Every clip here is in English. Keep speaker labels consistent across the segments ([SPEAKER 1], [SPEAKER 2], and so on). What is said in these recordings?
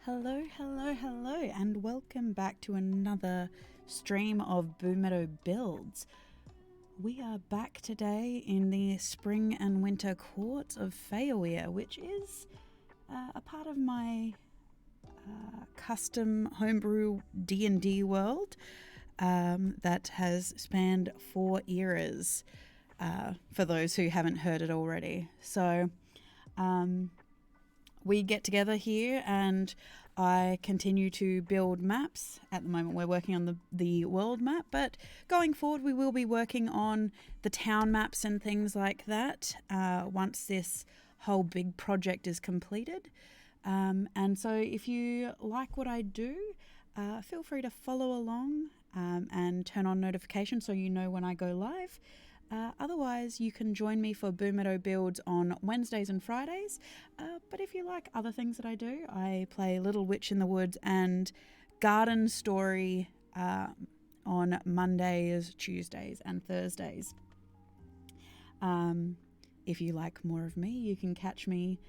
[SPEAKER 1] Hello, hello, hello, and welcome back to another stream of Boomeadow builds. We are back today in the spring and winter court of Feyawyr, which is a part of my custom homebrew D&D world that has spanned 4 eras, for those who haven't heard it already. So we get together here and I continue to build maps. At the moment we're working on the world map, but going forward we will be working on the town maps and things like that once this whole big project is completed. And so if you like what I do, feel free to follow along and turn on notifications so you know when I go live. Otherwise, you can join me for Boomeadow builds on Wednesdays and Fridays. But if you like other things that I do, I play Little Witch in the Woods and Garden Story on Mondays, Tuesdays, and Thursdays. If you like more of me, you can catch me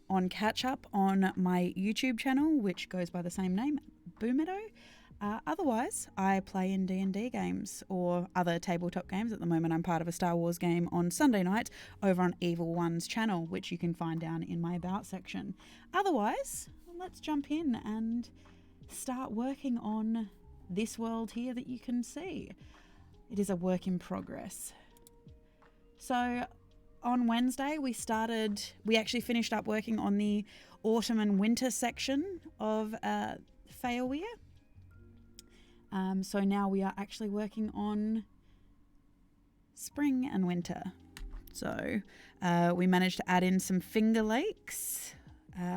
[SPEAKER 1] on Catch Up on my YouTube channel, which goes by the same name, Boomeadow. Otherwise, I play in D&D games or other tabletop games. At the moment, I'm part of a Star Wars game on Sunday night over on Evil One's channel, which you can find down in my About section. Otherwise, let's jump in and start working on this world here that you can see. It is a work in progress. So on Wednesday, we actually finished up working on the autumn and winter section of Feyawyr. So now we are actually working on spring and winter. So we managed to add in some Finger Lakes,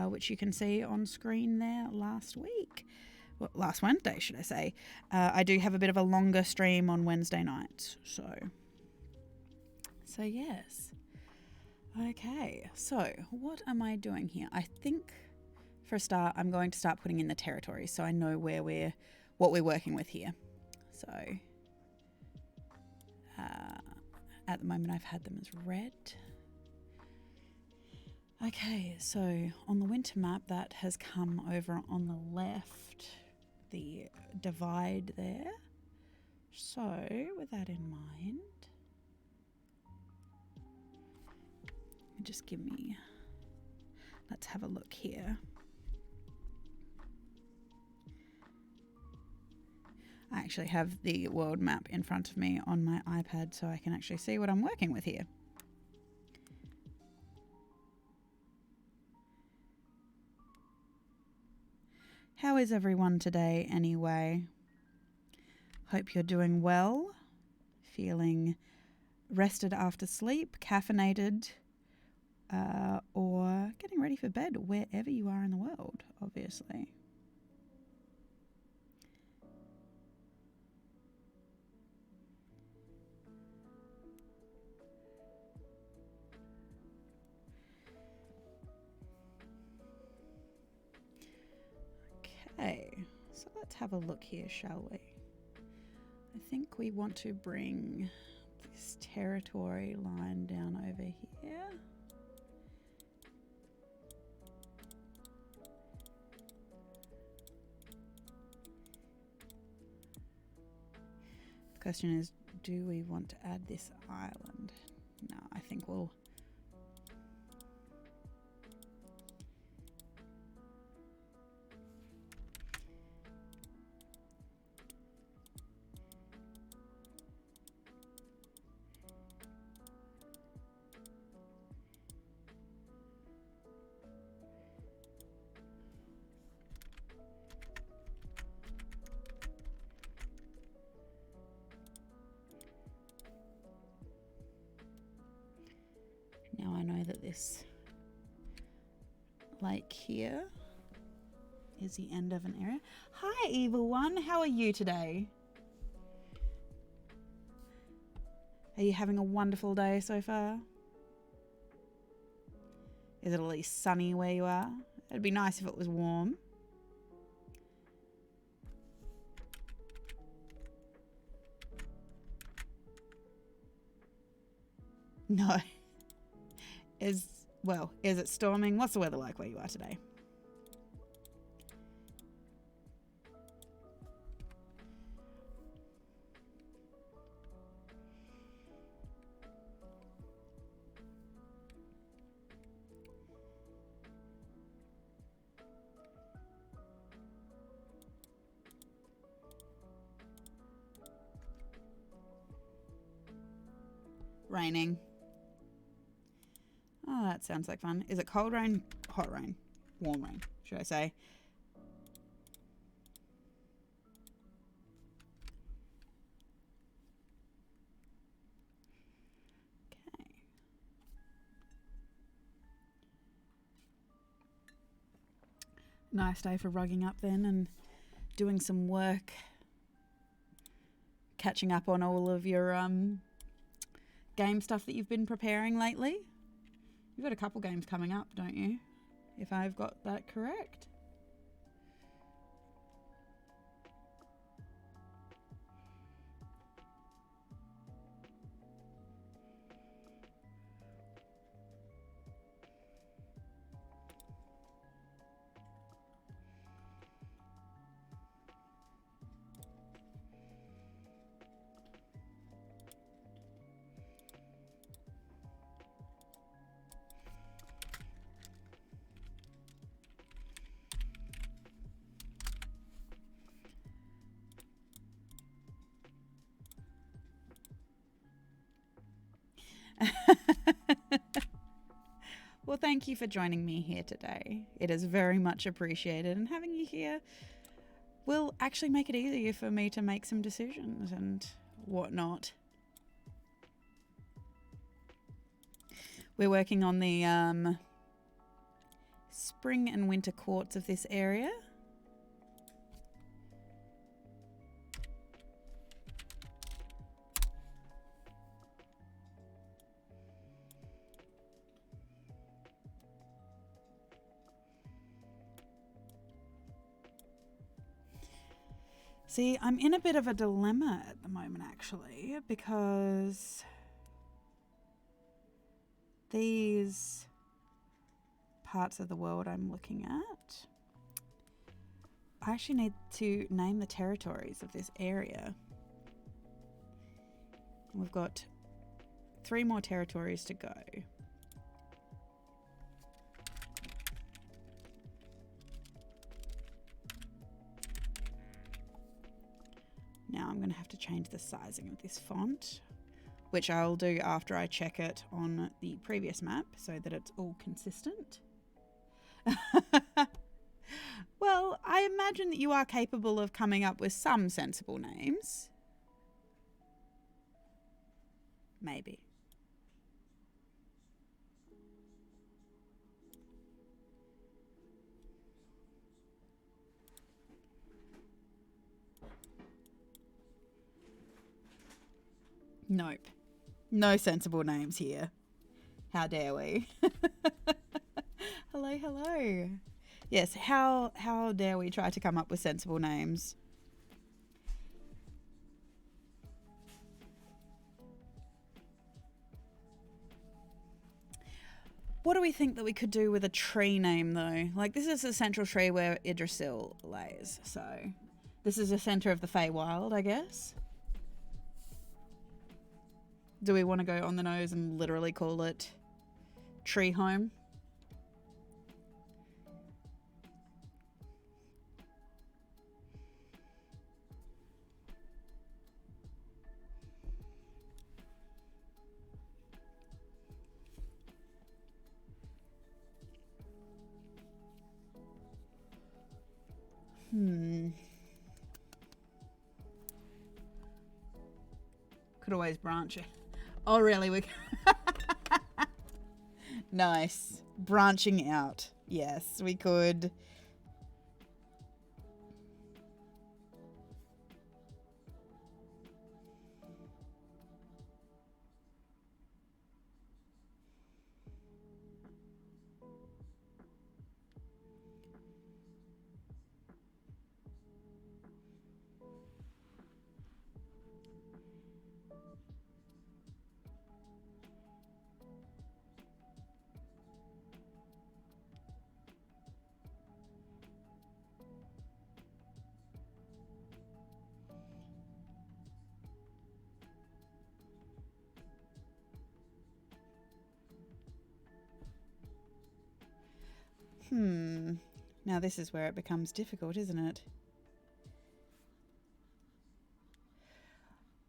[SPEAKER 1] which you can see on screen there last Wednesday, should I say. I do have a bit of a longer stream on Wednesday nights. So yes. Okay, so what am I doing here? I think for a start, I'm going to start putting in the territory so I know what we're working with here. So at the moment I've had them as red. Okay, so on the winter map that has come over on the left, the divide there. So with that in mind, let's have a look here. I actually have the world map in front of me on my iPad so I can actually see what I'm working with here. How is everyone today anyway? Hope you're doing well, feeling rested after sleep, caffeinated, or getting ready for bed wherever you are in the world, obviously. Okay, so let's have a look here, shall we? I think we want to bring this territory line down over here. The question is, do we want to add this island? No, I think we'll... Now I know that this lake here is the end of an area. Hi, Evil One. How are you today? Are you having a wonderful day so far? Is it at least sunny where you are? It'd be nice if it was warm. No. Is it storming? What's the weather like where you are today? Raining. Oh, that sounds like fun. Is it cold rain? Hot rain? Warm rain, should I say? Okay. Nice day for rugging up then and doing some work. Catching up on all of your game stuff that you've been preparing lately. You've got a couple games coming up, don't you? If I've got that correct. Well, thank you for joining me here today. It is very much appreciated, and having you here will actually make it easier for me to make some decisions and whatnot. We're working on the spring and winter courts of this area. See, I'm in a bit of a dilemma at the moment, actually, because these parts of the world I'm looking at, I actually need to name the territories of this area. We've got 3 more territories to go. Now I'm going to have to change the sizing of this font, which I'll do after I check it on the previous map so that it's all consistent. Well, I imagine that you are capable of coming up with some sensible names. Maybe. Nope. No sensible names here. How dare we? Hello, hello. Yes, how dare we try to come up with sensible names? What do we think that we could do with a tree name, though? Like, this is the central tree where Idrisil lays, so this is the centre of the Feywild, I guess. Do we want to go on the nose and literally call it Tree Home? Could always branch it. Oh, really? We Nice. Branching out. Yes, we could. Now this is where it becomes difficult, isn't it?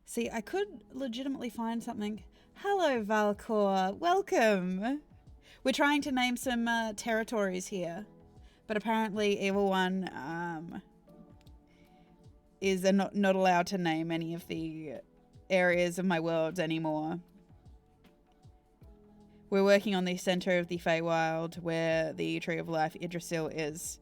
[SPEAKER 1] See, I could legitimately find something. Hello, Valcor. Welcome. We're trying to name some territories here, but apparently Evil One is not allowed to name any of the areas of my worlds anymore. We're working on the center of the Feywild where the Tree of Life Yggdrasil is.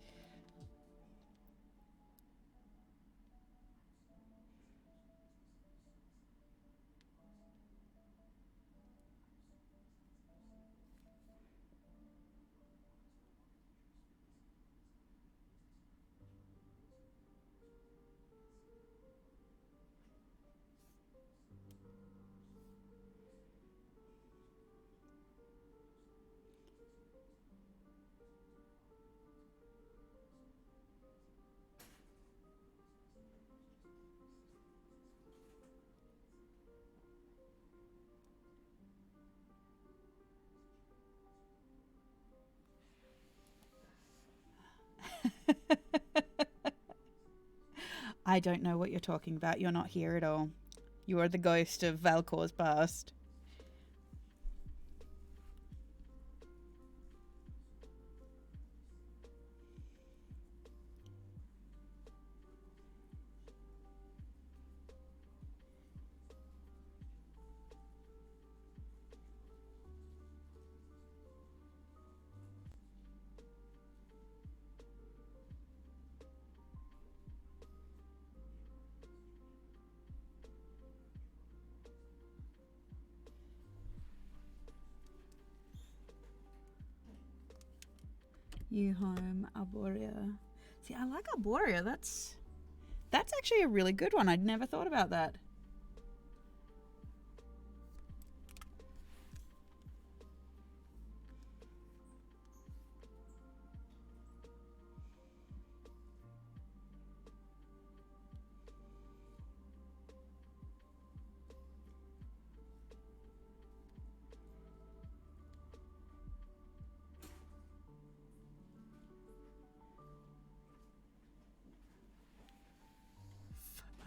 [SPEAKER 1] I don't know what you're talking about. You're not here at all. You are the ghost of Valcor's past. You home, Arborea. See, I like Arborea. That's actually a really good one. I'd never thought about that.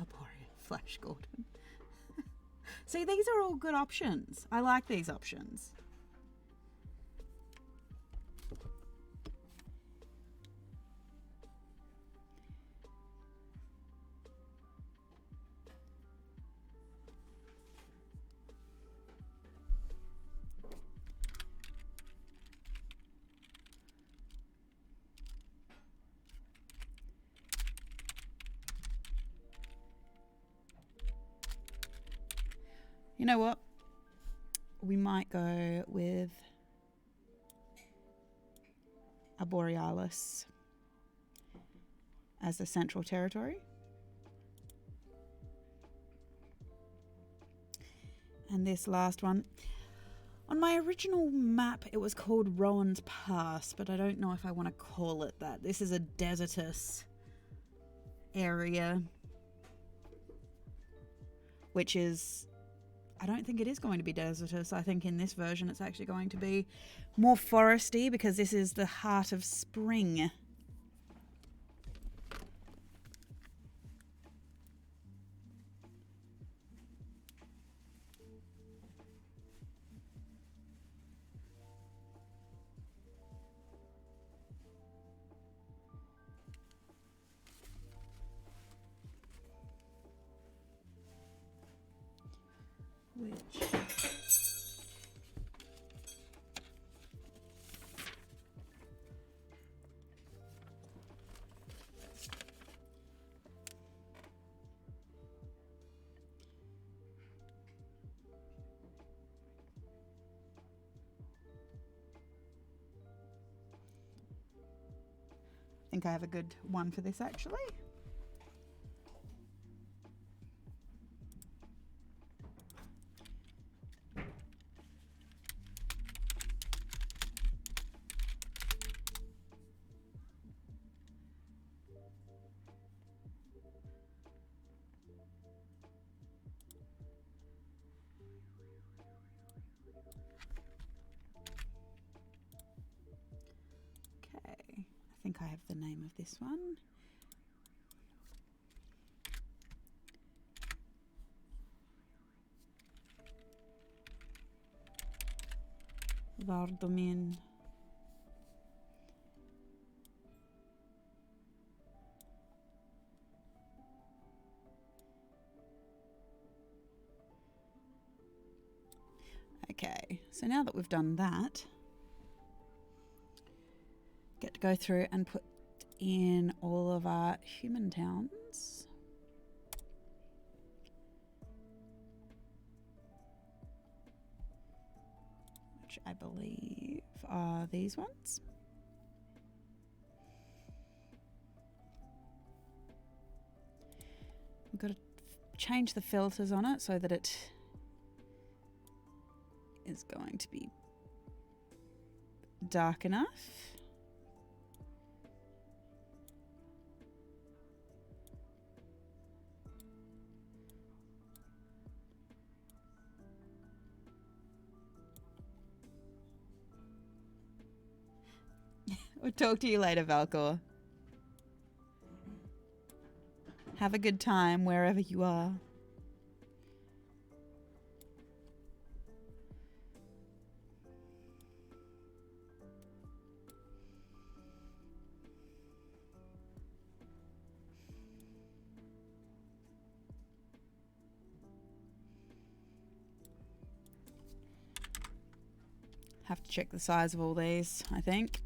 [SPEAKER 1] Arborea, Flash Gordon. See, these are all good options. I like these options. You know what? We might go with Arborealis as the central territory. And this last one. On my original map, it was called Rowan's Pass, but I don't know if I want to call it that. This is a desertous area, which is... I don't think it is going to be desertous. I think in this version it's actually going to be more foresty because this is the heart of spring. Which... I think I have a good one for this actually. I think I have the name of this one. Vardomin. Okay, so now that we've done that, get to go through and put in all of our human towns. Which I believe are these ones. We've got to change the filters on it so that it is going to be dark enough. We'll talk to you later, Valcor. Have a good time wherever you are. Have to check the size of all these, I think.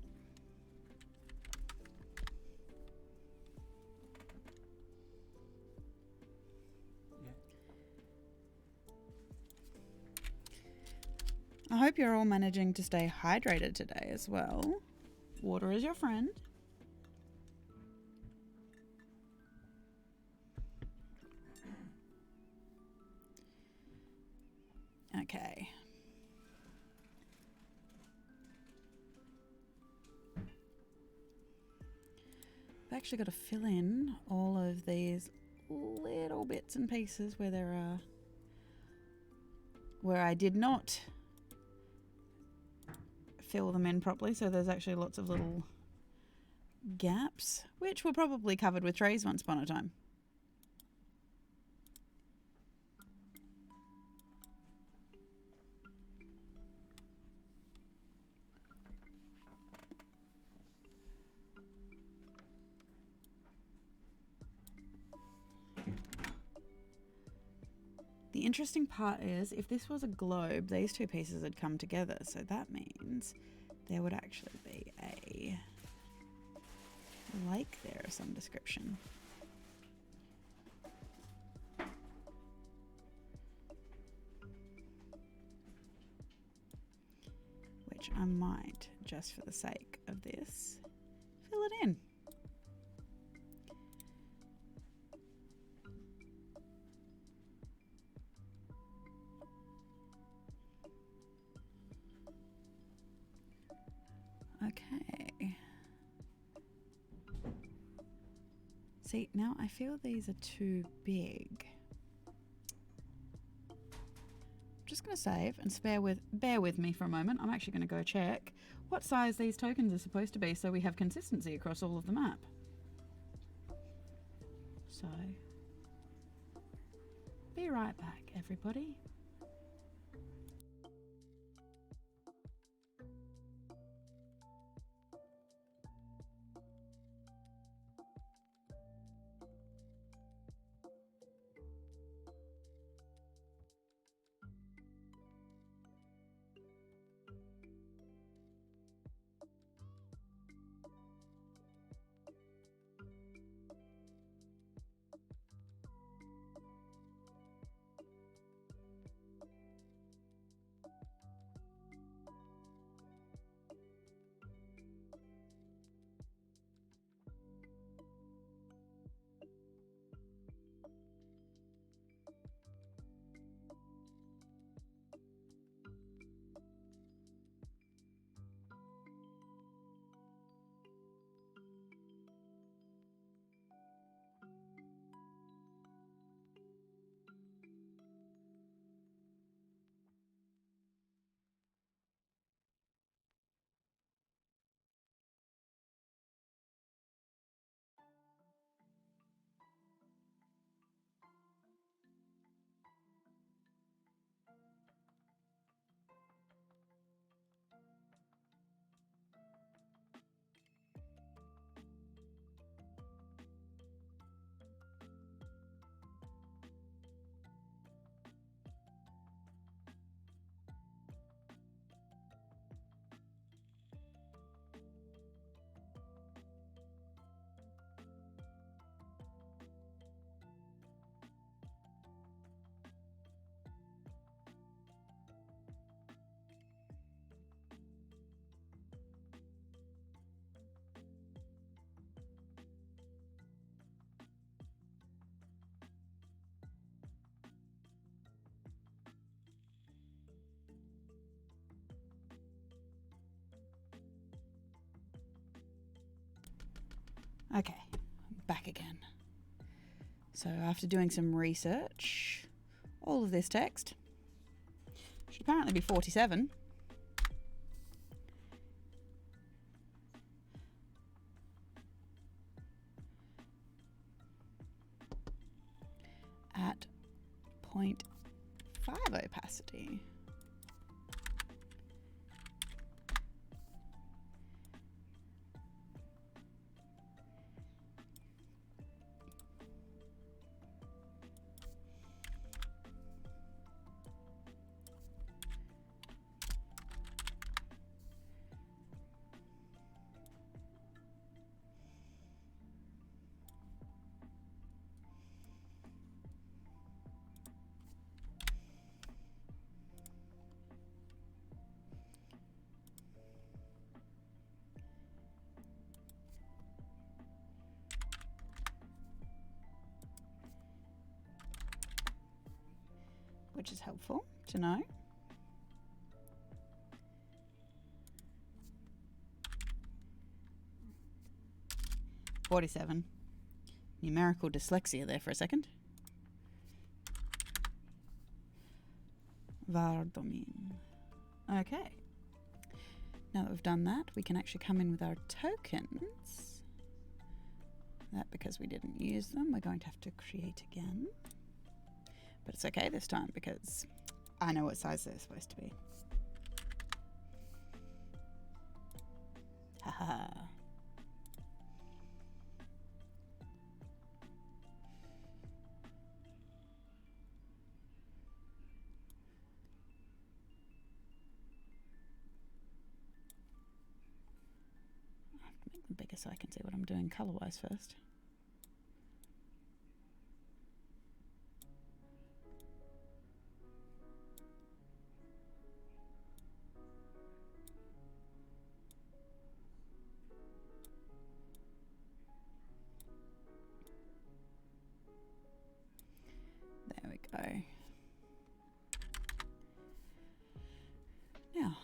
[SPEAKER 1] I hope you're all managing to stay hydrated today as well. Water is your friend. Okay. I've actually got to fill in all of these little bits and pieces where there are, where I did not fill them in properly, so there's actually lots of little gaps, which were probably covered with trees once upon a time. The interesting part is, if this was a globe, these two pieces had come together, so that means there would actually be a lake there of some description. Which I might, just for the sake of this, fill it in. Okay. See, now I feel these are too big. I'm just going to save and bear with me for a moment. I'm actually going to go check what size these tokens are supposed to be so we have consistency across all of the map. So, be right back, everybody. Okay, back again. So after doing some research, all of this text should apparently be 47. At 0.5 opacity. Which is helpful to know. $47. Numerical dyslexia there for a second. Vardomin. Okay. Now that we've done that, we can actually come in with our tokens. That, because we didn't use them, we're going to have to create again. But it's okay this time because I know what size they're supposed to be. Haha. I have to make them bigger so I can see what I'm doing color-wise first. There we go. Now,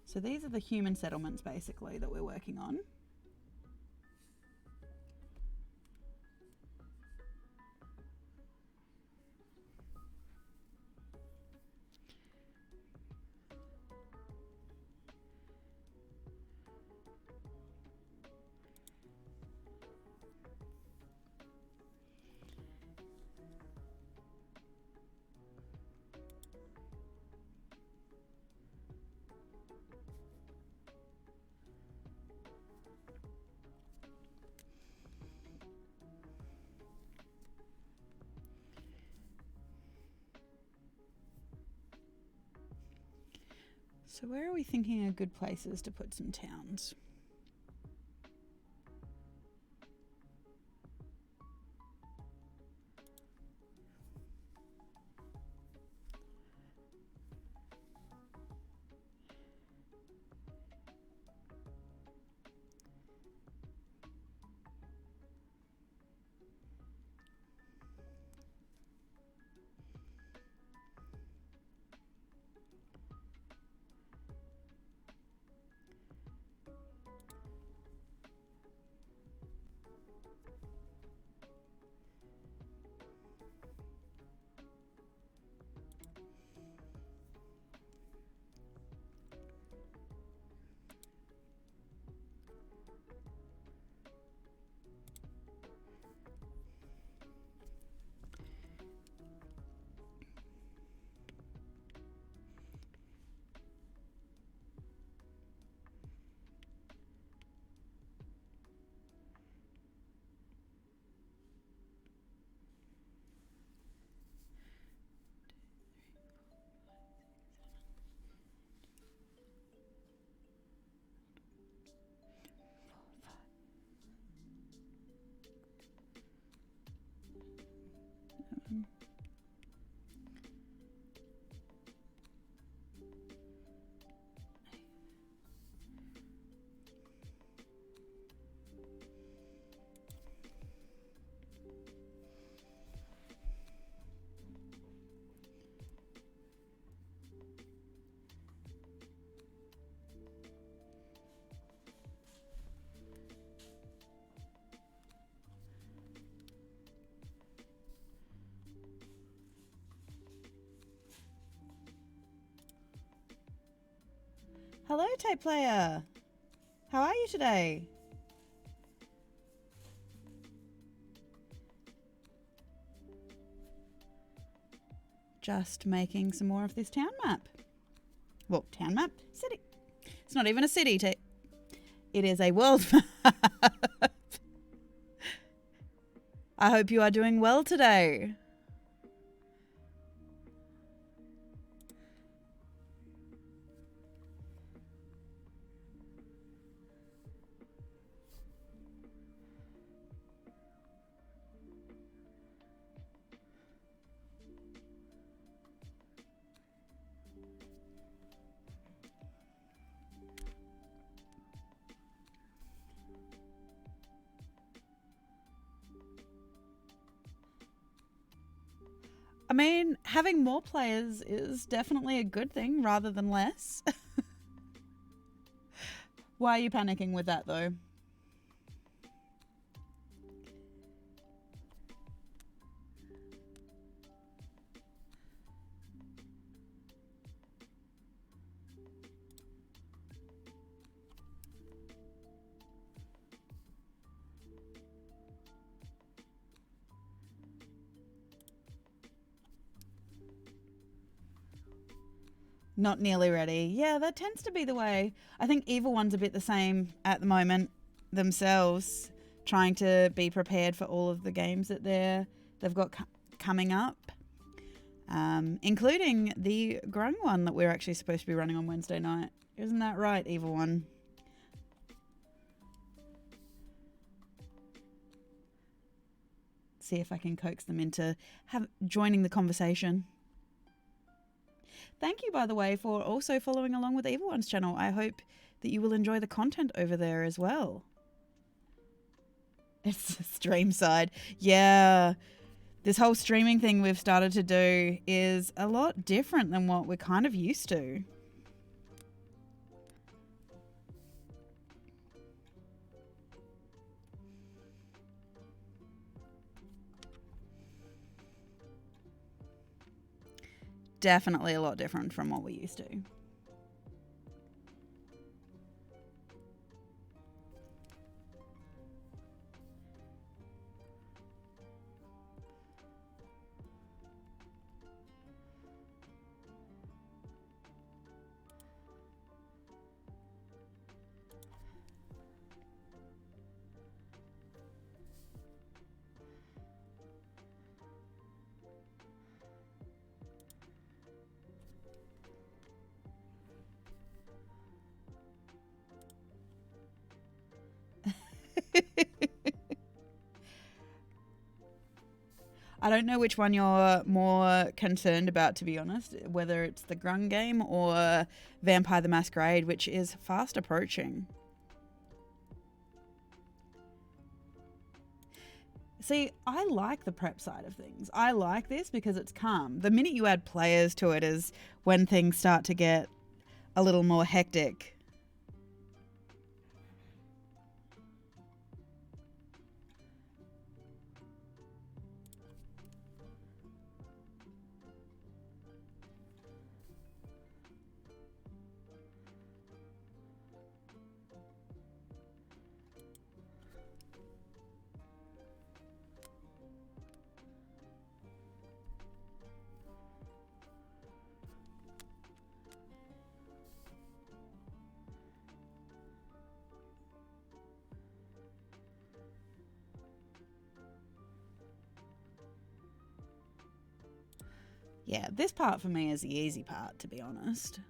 [SPEAKER 1] so these are the human settlements basically that we're working on. So where are we thinking are good places to put some towns? Hello, tape player. How are you today? Just making some more of this town map. Well, town map? City. It's not even a city. It is a world map. I hope you are doing well today. I mean, having more players is definitely a good thing rather than less. Why are you panicking with that, though? Not nearly ready. Yeah, that tends to be the way. I think Evil One's a bit the same at the moment themselves, trying to be prepared for all of the games that they've got coming up, including the Grung one that we're actually supposed to be running on Wednesday night. Isn't that right, Evil One? See if I can coax them into joining the conversation. Thank you, by the way, for also following along with Evil One's channel. I hope that you will enjoy the content over there as well. It's the stream side. Yeah, this whole streaming thing we've started to do is a lot different than what we're kind of used to. Definitely a lot different from what we used to. I don't know which one you're more concerned about, to be honest, whether it's the Grung game or Vampire the Masquerade, which is fast approaching. See, I like the prep side of things. I like this because it's calm. The minute you add players to it is when things start to get a little more hectic. Yeah, this part for me is the easy part, to be honest.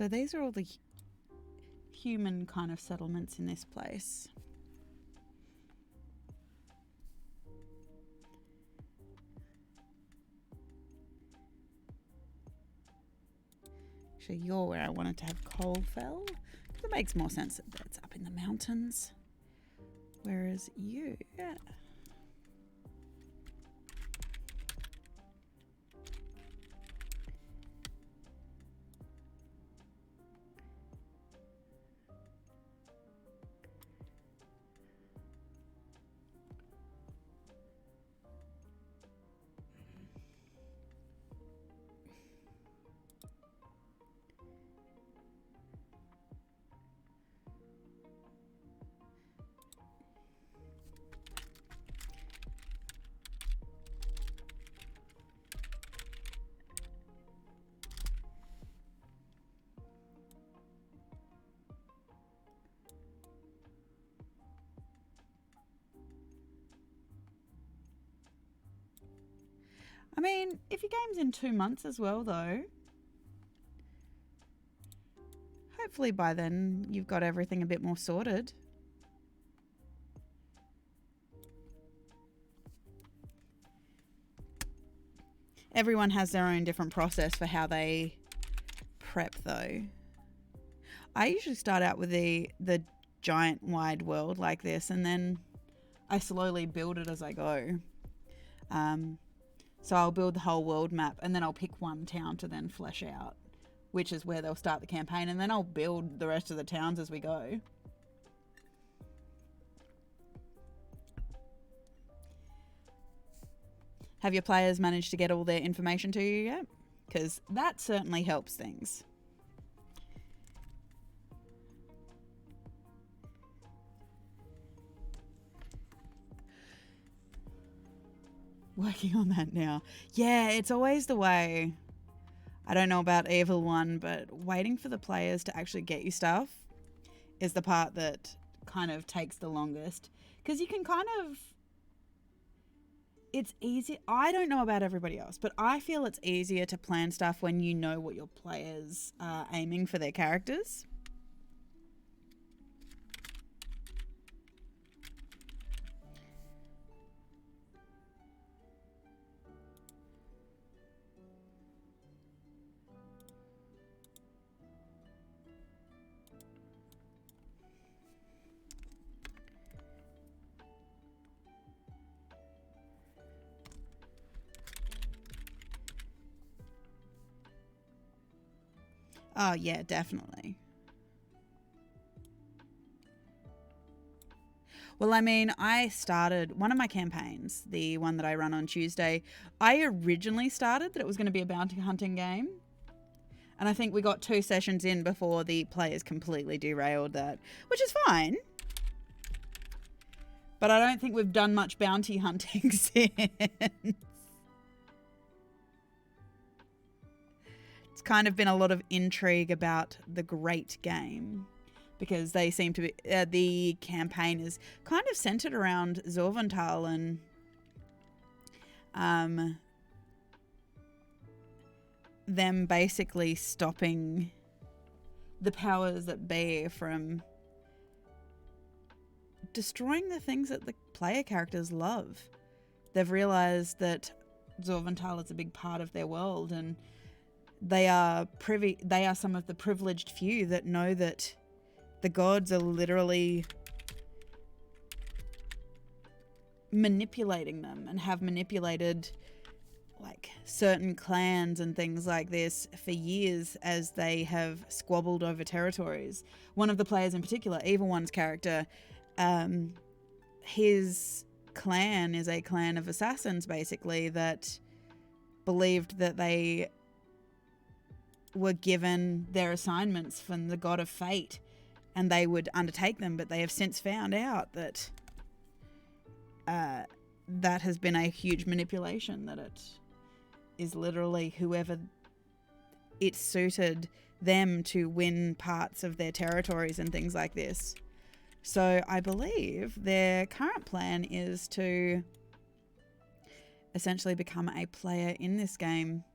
[SPEAKER 1] So these are all the human kind of settlements in this place. Actually, you're where I wanted to have Coalfell. It makes more sense that that's up in the mountains. Whereas you, yeah. I mean, if your game's in 2 months as well, though, hopefully by then you've got everything a bit more sorted. Everyone has their own different process for how they prep, though. I usually start out with the giant wide world like this, and then I slowly build it as I go. So I'll build the whole world map, and then I'll pick one town to then flesh out, which is where they'll start the campaign, and then I'll build the rest of the towns as we go. Have your players managed to get all their information to you yet? Because that certainly helps things. Working on that now. Yeah, it's always the way. I don't know about Evil One, but waiting for the players to actually get you stuff is the part that kind of takes the longest. Because you can kind of... It's easy. I don't know about everybody else, but I feel it's easier to plan stuff when you know what your players are aiming for their characters. Oh, yeah, definitely. Well, I mean, I started one of my campaigns, the one that I run on Tuesday. I originally started that it was going to be a bounty hunting game. And I think we got 2 sessions in before the players completely derailed that, which is fine. But I don't think we've done much bounty hunting since. It's kind of been a lot of intrigue about the great game, because they seem to be the campaign is kind of centered around Zorvental and them basically stopping the powers that be from destroying the things that the player characters love. They've realized that Zorvental is a big part of their world, and they are some of the privileged few that know that the gods are literally manipulating them and have manipulated like certain clans and things like this for years as they have squabbled over territories. One of the players in particular, Evil One's character, his clan is a clan of assassins basically that believed that they were given their assignments from the god of fate and they would undertake them, but they have since found out that that has been a huge manipulation, that it is literally whoever it suited them to win parts of their territories and things like this. So I believe their current plan is to essentially become a player in this game,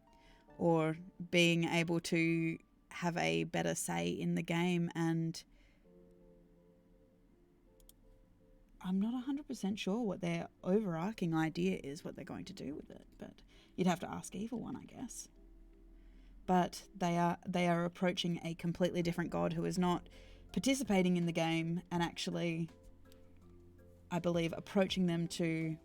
[SPEAKER 1] or being able to have a better say in the game, and I'm not 100% sure what their overarching idea is, what they're going to do with it, but you'd have to ask Evil One, I guess. But they are approaching a completely different god who is not participating in the game, and actually, I believe, approaching them to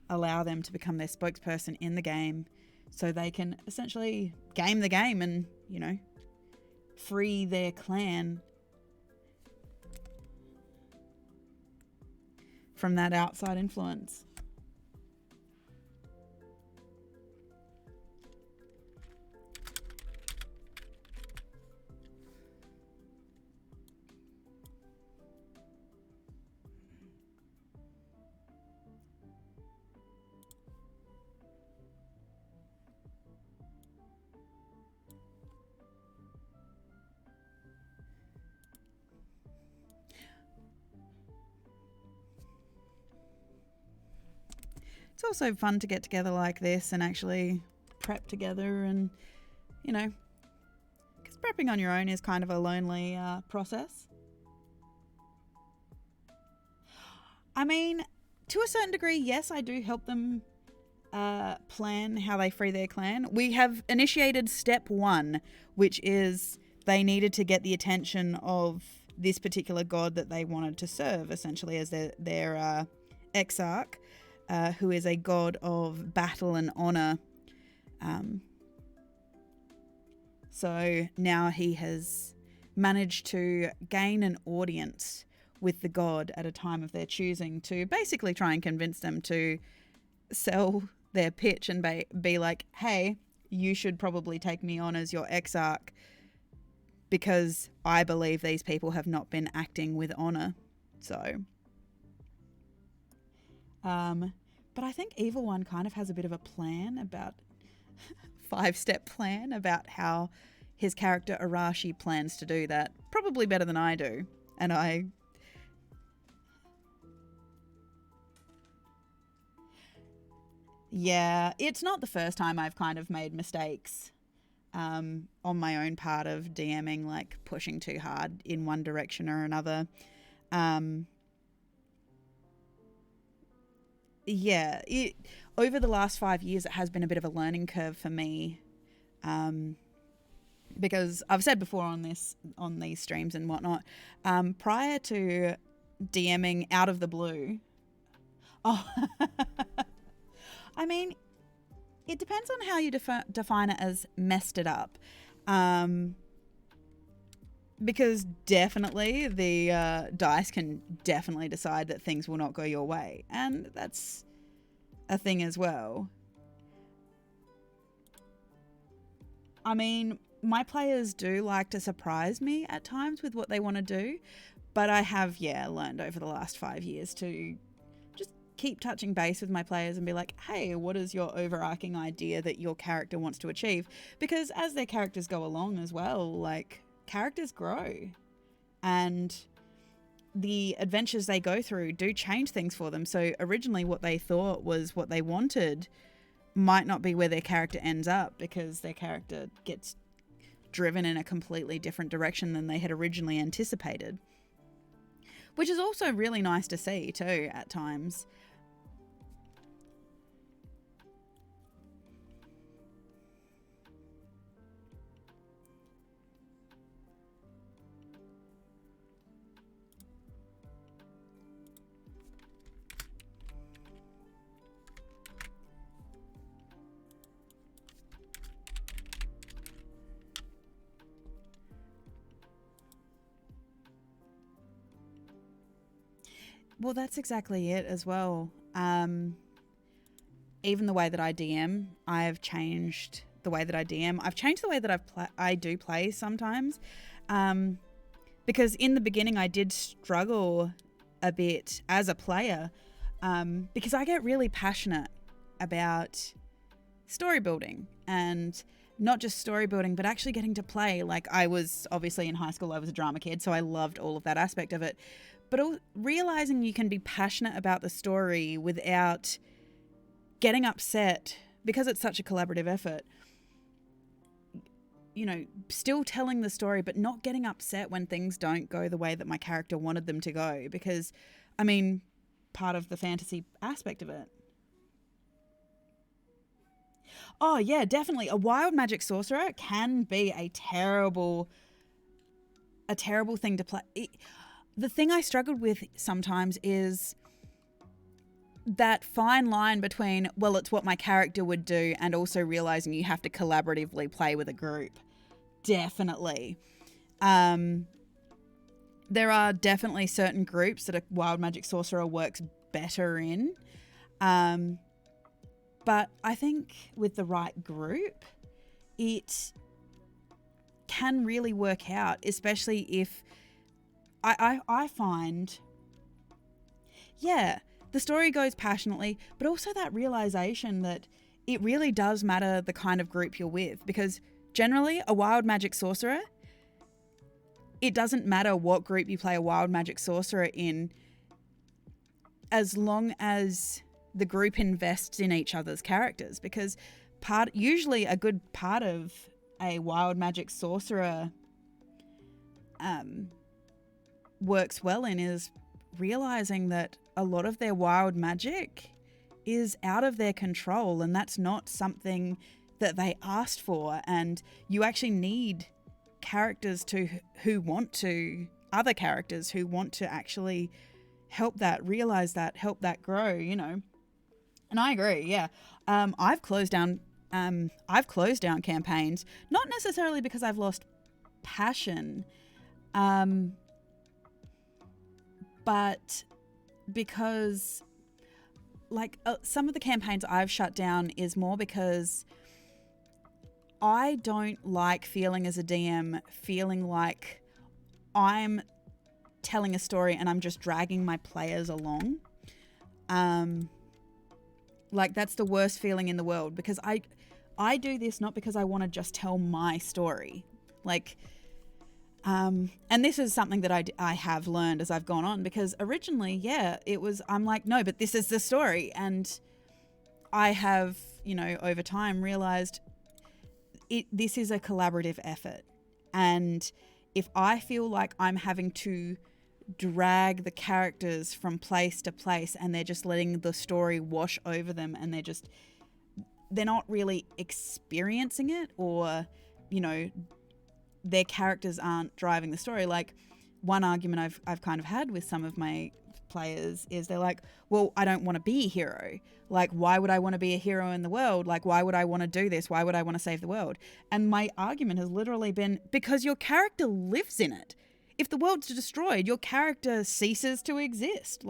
[SPEAKER 1] allow them to become their spokesperson in the game, so they can essentially game the game and, you know, free their clan from that outside influence. It's also fun to get together like this and actually prep together, and, you know, because prepping on your own is kind of a lonely process. I mean, to a certain degree, yes, I do help them plan how they free their clan. We have initiated step 1, which is they needed to get the attention of this particular god that they wanted to serve, essentially as their exarch. Who is a god of battle and honor. So now he has managed to gain an audience with the god at a time of their choosing, to basically try and convince them to sell their pitch and be like, hey, you should probably take me on as your exarch, because I believe these people have not been acting with honor. So... but I think Evil One kind of has a bit of a plan about 5-step plan about how his character Arashi plans to do that. Probably better than I do. And yeah, it's not the first time I've kind of made mistakes on my own part of DMing, like pushing too hard in one direction or another. Yeah, over the last 5 years, it has been a bit of a learning curve for me, because I've said before on these streams and whatnot, prior to DMing out of the blue, I mean, it depends on how you define it as messed it up. Because definitely the dice can definitely decide that things will not go your way. And that's a thing as well. I mean, my players do like to surprise me at times with what they want to do. But I have, learned over the last 5 years to just keep touching base with my players and be like, hey, what is your overarching idea that your character wants to achieve? Because as their characters go along as well, like... characters grow, and the adventures they go through do change things for them. So originally what they thought was what they wanted might not be where their character ends up, because their character gets driven in a completely different direction than they had originally anticipated, which is also really nice to see too at times. Well, that's exactly it as well. Even the way that I DM, I've changed the way that I DM. I've changed the way that I do play sometimes. Because in the beginning I did struggle a bit as a player, because I get really passionate about story building, and not just story building, but actually getting to play. Like, I was obviously in high school, I was a drama kid, so I loved all of that aspect of it. But realizing you can be passionate about the story without getting upset, because it's such a collaborative effort, still telling the story, but not getting upset when things don't go the way that my character wanted them to go. Because, I mean, part of the fantasy aspect of it. Oh, yeah, definitely. A wild magic sorcerer can be a terrible thing to play. The thing I struggled with sometimes is that fine line between, well, it's what my character would do, and also realizing you have to collaboratively play with a group. Definitely. There are definitely certain groups that a wild magic sorcerer works better in. But I think with the right group, it can really work out, especially if I find, yeah, the story goes passionately, but also that realization that it really does matter the kind of group you're with, because generally a wild magic sorcerer, it doesn't matter what group you play a wild magic sorcerer in, as long as the group invests in each other's characters, because usually a good part of a wild magic sorcerer works well in is realizing that a lot of their wild magic is out of their control, and that's not something that they asked for, and you actually need characters other characters who want to actually help that, realize that, help that grow, And I agree, yeah. I've closed down campaigns, not necessarily because I've lost passion, but because, some of the campaigns I've shut down is more because I don't like feeling as a DM, feeling like I'm telling a story and I'm just dragging my players along. That's the worst feeling in the world, because I do this not because I want to just tell my story. And this is something that I have learned as I've gone on, because originally, yeah, I'm like, no, but this is the story. And I have, over time realized this is a collaborative effort. And if I feel like I'm having to drag the characters from place to place and they're just letting the story wash over them and they're not really experiencing it, or, their characters aren't driving the story. One argument I've kind of had with some of my players is they're like, well, I don't want to be a hero. Why would I want to be a hero in the world? Why would I want to do this? Why would I want to save the world? And my argument has literally been, because your character lives in it. If the world's destroyed, your character ceases to exist.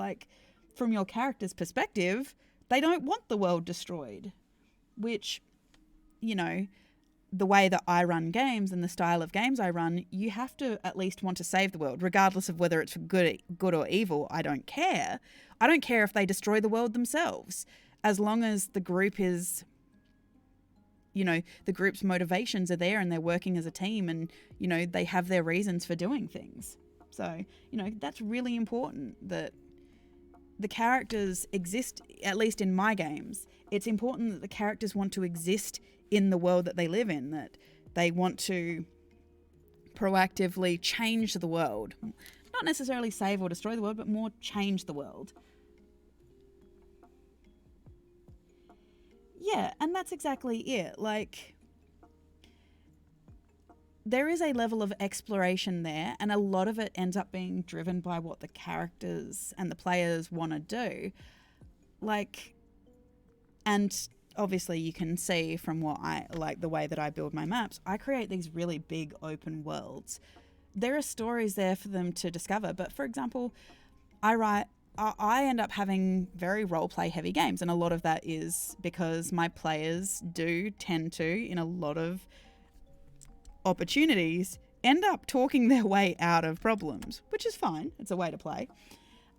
[SPEAKER 1] From your character's perspective, they don't want the world destroyed, which, the way that I run games and the style of games I run, you have to at least want to save the world, regardless of whether it's good or evil. I don't care. I don't care if they destroy the world themselves, as long as the group is, the group's motivations are there and they're working as a team and, they have their reasons for doing things. So, that's really important, that the characters exist, at least in my games. It's important that the characters want to exist in the world that they live in, that they want to proactively change the world. Not necessarily save or destroy the world, but more change the world. Yeah, and that's exactly it. There is a level of exploration there, and a lot of it ends up being driven by what the characters and the players want to do. And obviously you can see from what the way that I build my maps, I create these really big open worlds. There are stories there for them to discover, but for example, I end up having very roleplay heavy games, and a lot of that is because my players do tend to, in a lot of opportunities, end up talking their way out of problems, which is fine. It's a way to play.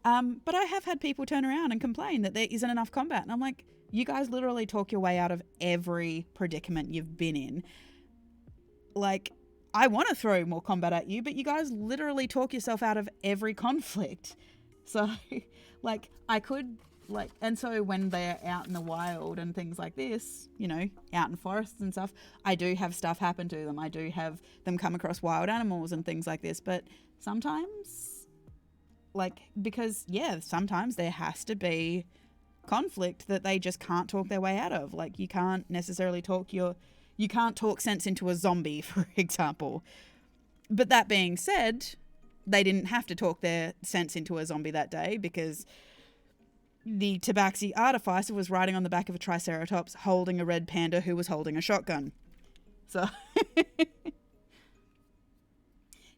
[SPEAKER 1] But I have had people turn around and complain that there isn't enough combat. And I'm like, you guys literally talk your way out of every predicament you've been in. I want to throw more combat at you, but you guys literally talk yourself out of every conflict. So, I could like, and so when they're out in the wild and things like this, you know, out in forests and stuff, I do have stuff happen to them. I do have them come across wild animals and things like this. But sometimes, like, because, yeah, sometimes there has to be conflict that they just can't talk their way out of. Like, you can't necessarily you can't talk sense into a zombie, for example. But that being said, they didn't have to talk their sense into a zombie that day because the Tabaxi artificer was riding on the back of a triceratops holding a red panda who was holding a shotgun. So,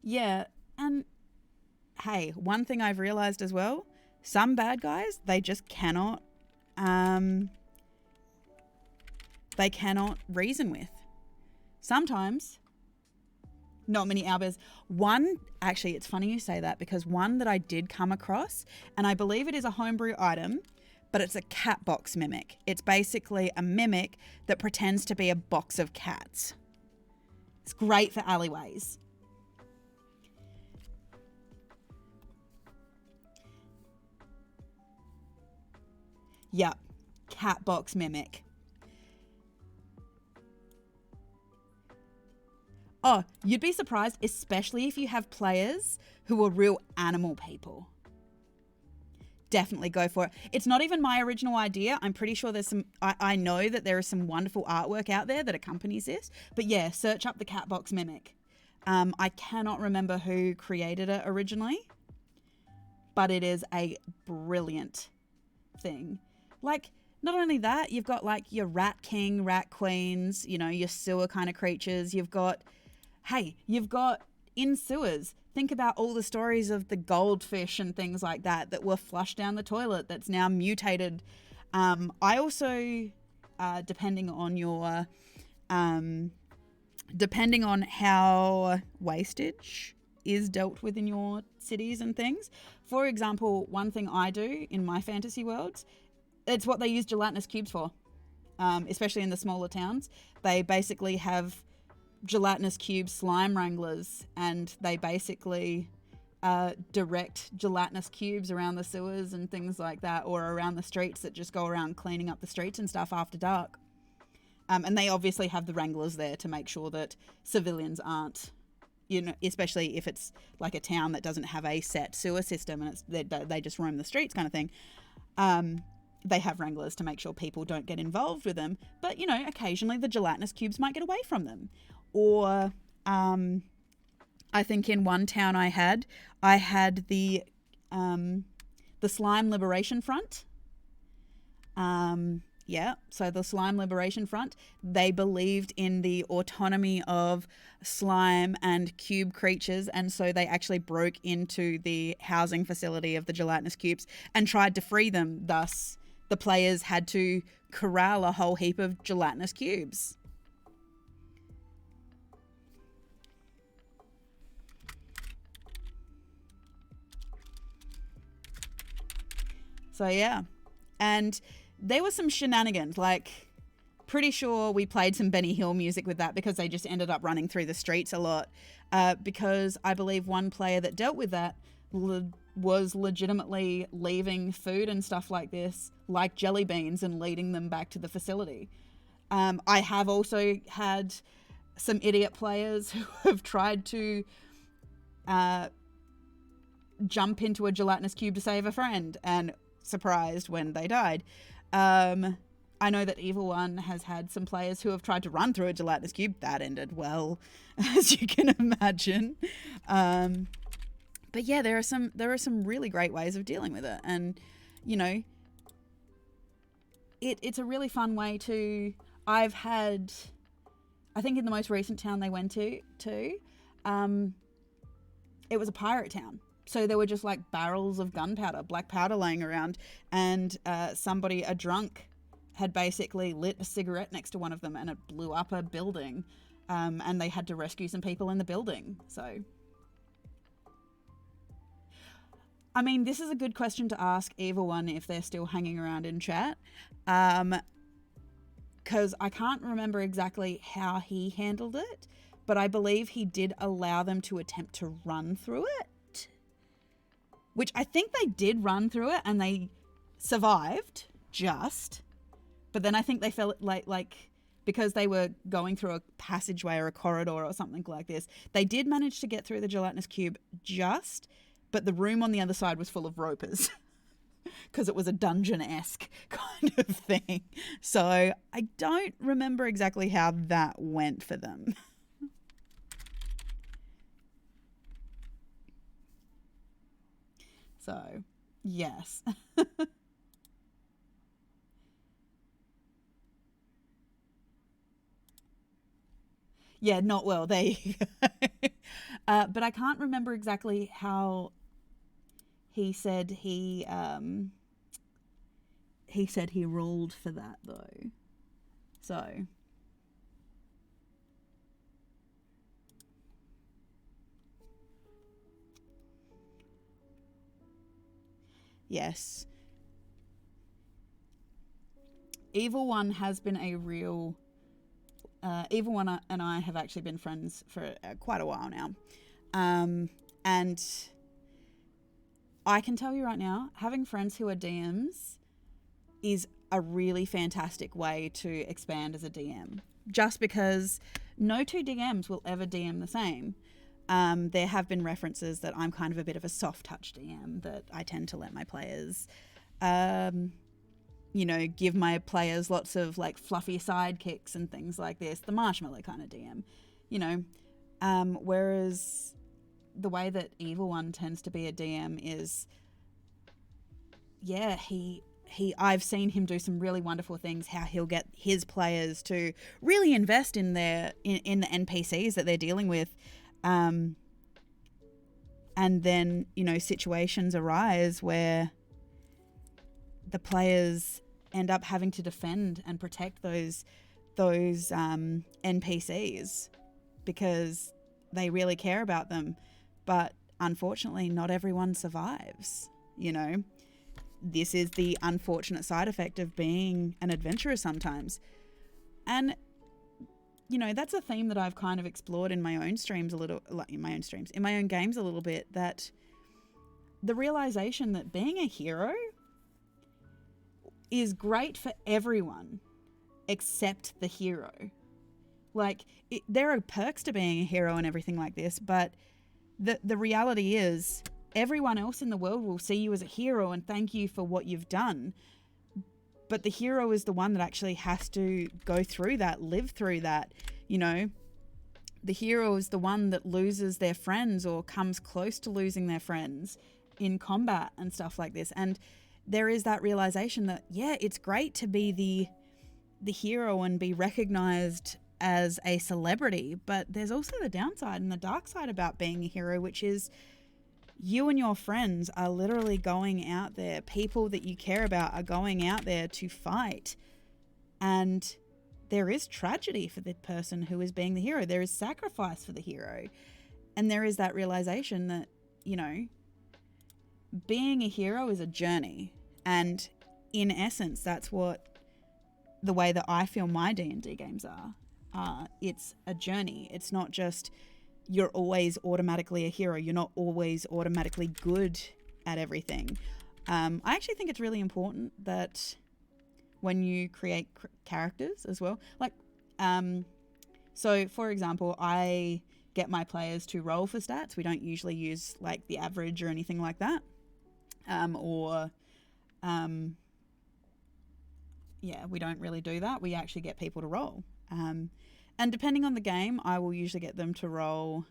[SPEAKER 1] yeah. And hey, one thing I've realized as well, some bad guys, they just cannot reason with. Sometimes, not many owlbears. One, actually, it's funny you say that because one that I did come across, and I believe it is a homebrew item, but it's a cat box mimic. It's basically a mimic that pretends to be a box of cats. It's great for alleyways. Yep, cat box mimic. Oh, you'd be surprised, especially if you have players who are real animal people. Definitely go for it. It's not even my original idea. I'm pretty sure there's some, I know that there is some wonderful artwork out there that accompanies this. But yeah, search up the Catbox Mimic. I cannot remember who created it originally, but it is a brilliant thing. Like, not only that, you've got like your rat king, rat queens, you know, your sewer kind of creatures. You've got in sewers, think about all the stories of the goldfish and things like that were flushed down the toilet that's now mutated. I also, depending on how wastage is dealt with in your cities and things. For example, one thing I do in my fantasy worlds, it's what they use gelatinous cubes for, especially in the smaller towns. They basically have gelatinous cube slime wranglers, and they basically direct gelatinous cubes around the sewers and things like that, or around the streets that just go around cleaning up the streets and stuff after dark. And they obviously have the wranglers there to make sure that civilians aren't, you know, especially if it's like a town that doesn't have a set sewer system and they just roam the streets kind of thing. They have wranglers to make sure people don't get involved with them. But, you know, occasionally the gelatinous cubes might get away from them. Or I think in one town I had the Slime Liberation Front. Yeah, so the Slime Liberation Front, they believed in the autonomy of slime and cube creatures, and so they actually broke into the housing facility of the gelatinous cubes and tried to free them. Thus, the players had to corral a whole heap of gelatinous cubes. So yeah, and there were some shenanigans, like pretty sure we played some Benny Hill music with that because they just ended up running through the streets a lot, because I believe one player that dealt with that was legitimately leaving food and stuff like this, like jelly beans, and leading them back to the facility. I have also had some idiot players who have tried to jump into a gelatinous cube to save a friend and surprised when they died. I know that Evil One has had some players who have tried to run through a gelatinous cube. That ended well, as you can imagine. But yeah, there are some really great ways of dealing with it, and you know, it's a really fun way to. I think in the most recent town they went to, it was a pirate town. So there were just like barrels of gunpowder, black powder laying around, and a drunk, had basically lit a cigarette next to one of them, and it blew up a building, and they had to rescue some people in the building. So, I mean, this is a good question to ask Evil One if they're still hanging around in chat, because I can't remember exactly how he handled it, but I believe he did allow them to attempt to run through it. Which I think they did run through it, and they survived but then I think they felt like because they were going through a passageway or a corridor or something like this, they did manage to get through the gelatinous cube but the room on the other side was full of ropers because it was a dungeon-esque kind of thing. So I don't remember exactly how that went for them. So, yes. Yeah, not well. There you go. But I can't remember exactly how he said he rolled for that though. So yes, Evil One has been a real. Evil One and I have actually been friends for quite a while now. And I can tell you right now, having friends who are DMs is a really fantastic way to expand as a DM. Just because no two DMs will ever DM the same. There have been references that I'm kind of a bit of a soft touch DM, that I tend to let my players... give my players lots of like fluffy sidekicks and things like this, the marshmallow kind of DM, whereas the way that Evil One tends to be a DM is, I've seen him do some really wonderful things, how he'll get his players to really invest in the NPCs that they're dealing with. And then, situations arise where the players end up having to defend and protect those NPCs because they really care about them. But unfortunately, not everyone survives. This is the unfortunate side effect of being an adventurer sometimes. And, that's a theme that I've kind of explored in my own streams in my own games a little bit, that the realization that being a hero is great for everyone except the hero. There are perks to being a hero and everything like this, but the reality is everyone else in the world will see you as a hero and thank you for what you've done. But the hero is the one that actually has to go through that, live through that. The hero is the one that loses their friends or comes close to losing their friends in combat and stuff like this. And there is that realization that, it's great to be the hero and be recognized as a celebrity, but there's also the downside and the dark side about being a hero, which is you and your friends are literally going out there. People that you care about are going out there to fight. And there is tragedy for the person who is being the hero. There is sacrifice for the hero. And there is that realization that, being a hero is a journey. And in essence, that's what the way that I feel my D&D games are. It's a journey. It's not just you're always automatically a hero. You're not always automatically good at everything. I actually think it's really important that when you create characters as well, so for example, I get my players to roll for stats. We don't usually use like the average or anything like that. We don't really do that. We actually get people to roll. And depending on the game, I will usually get them to roll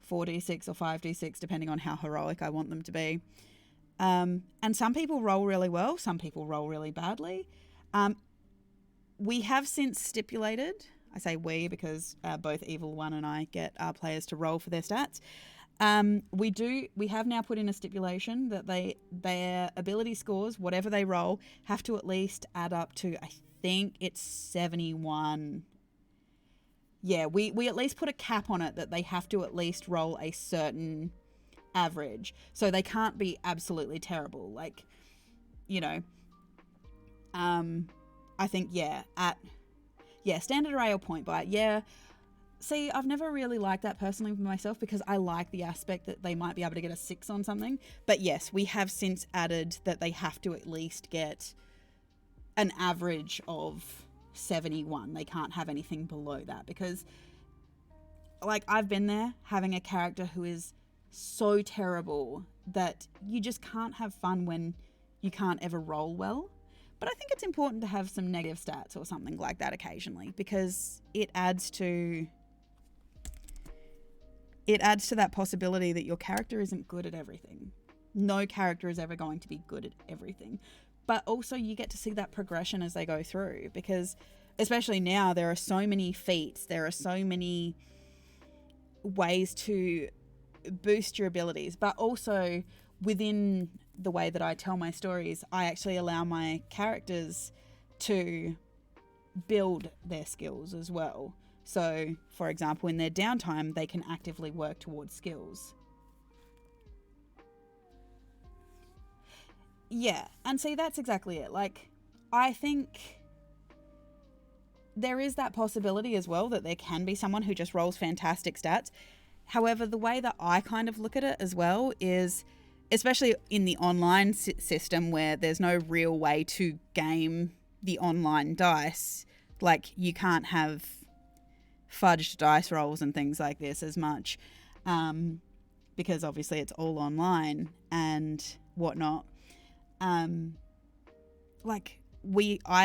[SPEAKER 1] 4d6 or 5d6, depending on how heroic I want them to be. And some people roll really well. Some people roll really badly. We have since stipulated, I say we because both Evil One and I get our players to roll for their stats. We have now put in a stipulation that their ability scores, whatever they roll, have to at least add up to, I think it's 71. Yeah, we at least put a cap on it that they have to at least roll a certain average. So they can't be absolutely terrible. I think, standard array or point buy. Yeah, See, I've never really liked that personally for myself because I like the aspect that they might be able to get a 6 on something. But yes, we have since added that they have to at least get an average of 71. They can't have anything below that because, like, I've been there having a character who is so terrible that you just can't have fun when you can't ever roll well. But I think it's important to have some negative stats or something like that occasionally because it adds to that possibility that your character isn't good at everything. No character is ever going to be good at everything. But also you get to see that progression as they go through because especially now there are so many feats, there are so many ways to boost your abilities, but also within the way that I tell my stories, I actually allow my characters to build their skills as well. So, for example, in their downtime, they can actively work towards skills. Yeah, and see, that's exactly it. Like, I think there is that possibility as well that there can be someone who just rolls fantastic stats. However, the way that I kind of look at it as well is, especially in the online system where there's no real way to game the online dice, like you can't have fudged dice rolls and things like this as much because obviously it's all online and whatnot. I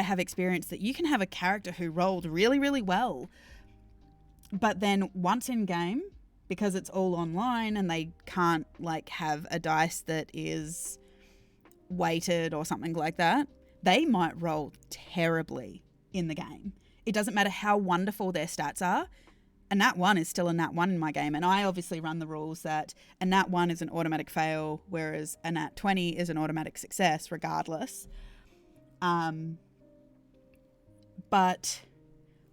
[SPEAKER 1] have experienced that you can have a character who rolled really, really well, but then once in game, because it's all online and they can't like have a dice that is weighted or something like that, they might roll terribly in the game. It doesn't matter how wonderful their stats are. A nat 1 is still a nat 1 in my game. And I obviously run the rules that a nat 1 is an automatic fail, whereas a nat 20 is an automatic success regardless. But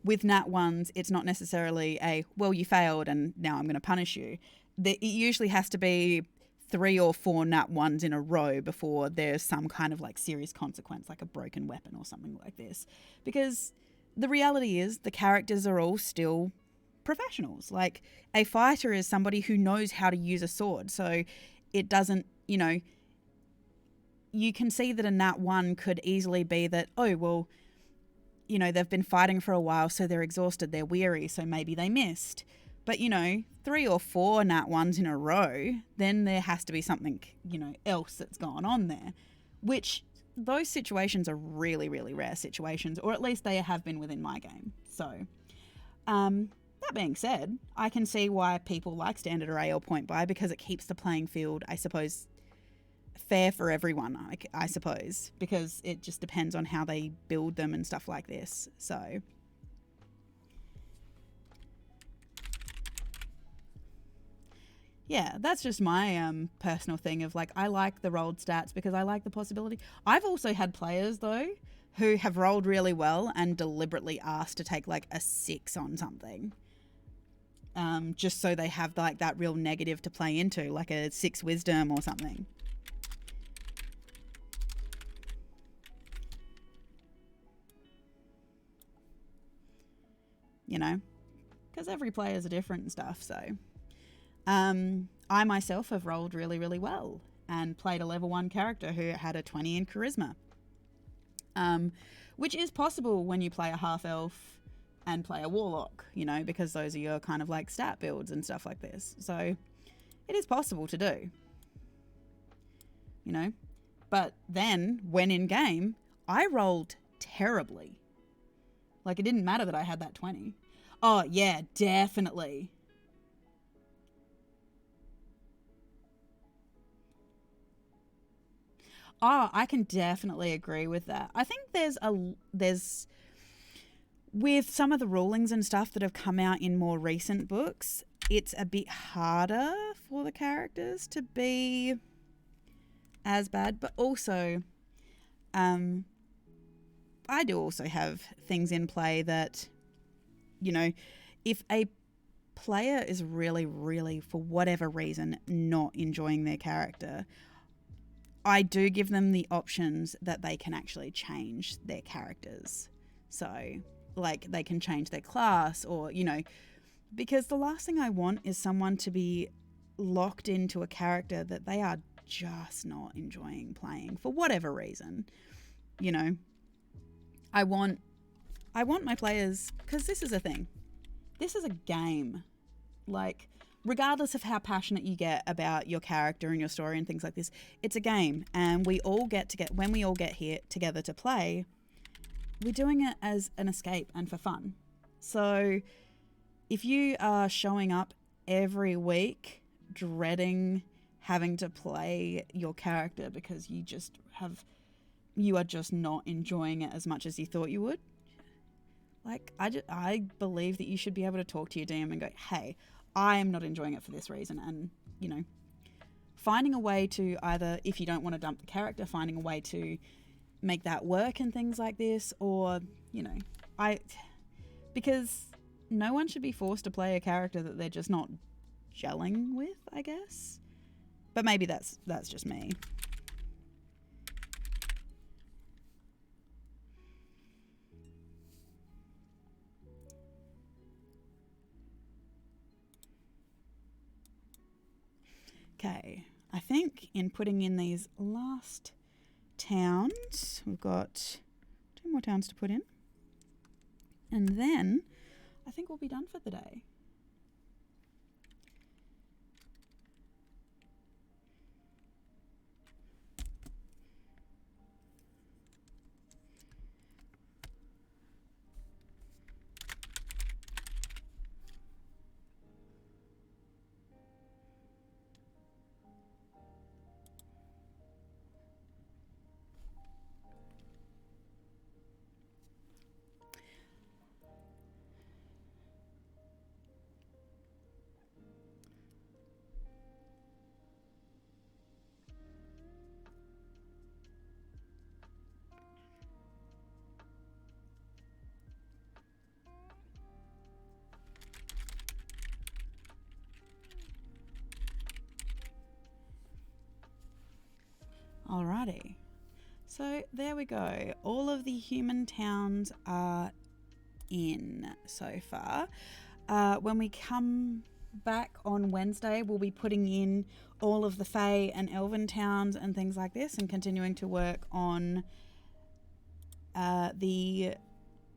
[SPEAKER 1] with nat 1s, it's not necessarily well, you failed and now I'm going to punish you. It usually has to be 3 or 4 nat 1s in a row before there's some kind of like serious consequence, like a broken weapon or something like this. Because the reality is the characters are all still professionals. Like a fighter is somebody who knows how to use a sword. So it doesn't, you can see that a nat 1 could easily be that, oh, well, they've been fighting for a while, so they're exhausted, they're weary, so maybe they missed. But, 3 or 4 nat 1s in a row, then there has to be something, else that's gone on there, which those situations are really, really rare situations, or at least they have been within my game. So, that being said, I can see why people like standard array or point buy because it keeps the playing field, I suppose, fair for everyone, I suppose, because it just depends on how they build them and stuff like this. So yeah, that's just my personal thing of like, I like the rolled stats because I like the possibility. I've also had players though who have rolled really well and deliberately asked to take like a 6 on something, just so they have like that real negative to play into, like a 6 wisdom or something. Because every players are different and stuff. So I myself have rolled really, really well and played a level 1 character who had a 20 in charisma, which is possible when you play a half elf and play a warlock, because those are your kind of like stat builds and stuff like this. So it is possible to do, but then when in game, I rolled terribly. Like, it didn't matter that I had that 20. Oh, yeah, definitely. Oh, I can definitely agree with that. I think there's with some of the rulings and stuff that have come out in more recent books, it's a bit harder for the characters to be as bad, but also I do also have things in play that, if a player is really, really, for whatever reason, not enjoying their character, I do give them the options that they can actually change their characters. So, like, they can change their class or, Because the last thing I want is someone to be locked into a character that they are just not enjoying playing for whatever reason. You know, I want my players, because this is a thing. This is a game. Like, regardless of how passionate you get about your character and your story and things like this, it's a game. And when we all get here together to play, we're doing it as an escape and for fun. So if you are showing up every week dreading having to play your character because you are just not enjoying it as much as you thought you would, like, I believe that you should be able to talk to your DM and go, hey, I am not enjoying it for this reason. And, you know, finding a way to either, if you don't want to dump the character, finding a way to make that work and things like this, or, you know, because no one should be forced to play a character that they're just not gelling with, I guess. But maybe that's just me. Okay, I think in putting in these last towns, we've got 2 more towns to put in. And then I think we'll be done for the day. Alrighty, so there we go. All of the human towns are in so far. When we come back on Wednesday, we'll be putting in all of the Fey and Elven towns and things like this, and continuing to work on the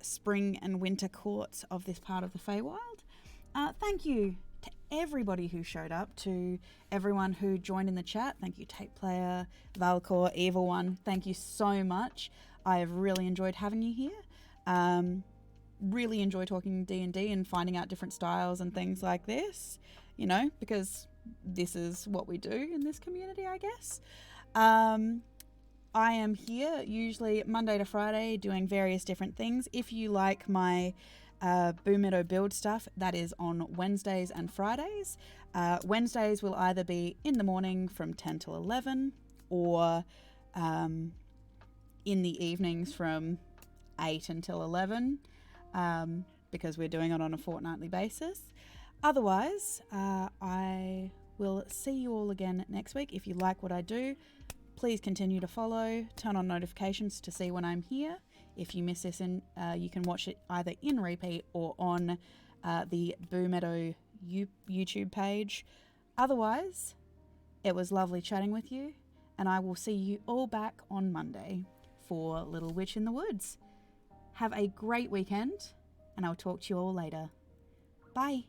[SPEAKER 1] spring and winter courts of this part of the Feywild. Thank you to everybody who showed up, to everyone who joined in the chat. Thank you, Tape Player, Valcor, Evil One. Thank you so much. I have really enjoyed having you here. Really enjoy talking D&D and finding out different styles and things like this, you know, because this is what we do in this community, I guess. I am here usually Monday to Friday doing various different things. If you like my Boomeadow build stuff, that is on Wednesdays and Fridays. Wednesdays will either be in the morning from 10 till 11, or in the evenings from 8 until 11, because we're doing it on a fortnightly basis. Otherwise, I will see you all again next week. If you like what I do, please continue to follow, turn on notifications to see when I'm here. If you miss this, you can watch it either in repeat or on the Boomeadow YouTube page. Otherwise, it was lovely chatting with you, and I will see you all back on Monday for Little Witch in the Woods. Have a great weekend, and I'll talk to you all later. Bye.